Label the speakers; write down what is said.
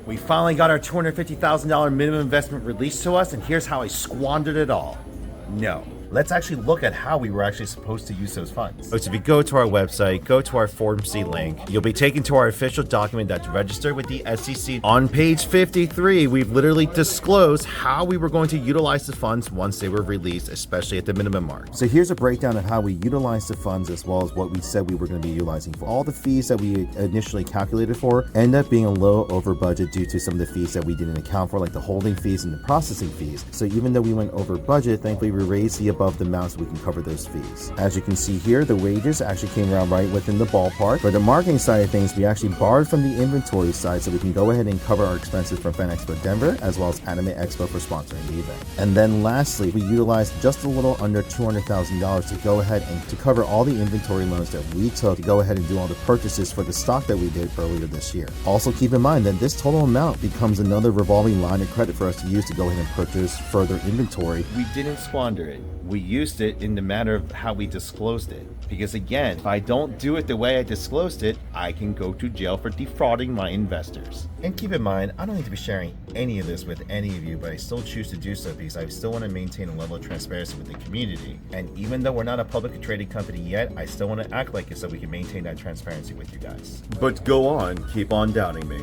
Speaker 1: We finally got our $250,000 minimum investment released to us, and here's how I squandered it all. No. Let's actually look at how we were actually supposed to use those funds. So if you go to our website, go to our Form C link, you'll be taken to our official document that's registered with the SEC. On page 53, we've literally disclosed how we were going to utilize the funds once they were released, especially at the minimum mark. So here's a breakdown of how we utilized the funds as well as what we said we were going to be utilizing for. All the fees that we initially calculated for end up being a little over budget due to some of the fees that we didn't account for, like the holding fees and the processing fees. So even though we went over budget, thankfully we raised the above the amount so we can cover those fees. As you can see here, the wages actually came around right within the ballpark. For the marketing side of things, we actually borrowed from the inventory side so we can go ahead and cover our expenses from Fan Expo Denver as well as Anime Expo for sponsoring the event. And then lastly, we utilized just a little under $200,000 to go ahead and to cover all the inventory loans that we took to go ahead and do all the purchases for the stock that we did earlier this year. Also keep in mind that this total amount becomes another revolving line of credit for us to use to go ahead and purchase further inventory. We didn't squander it. We used it in the manner of how we disclosed it. Because again, if I don't do it the way I disclosed it, I can go to jail for defrauding my investors. And keep in mind, I don't need to be sharing any of this with any of you, but I still choose to do so because I still want to maintain a level of transparency with the community. And even though we're not a publicly traded company yet, I still want to act like it so we can maintain that transparency with you guys.
Speaker 2: But go on, keep on doubting me.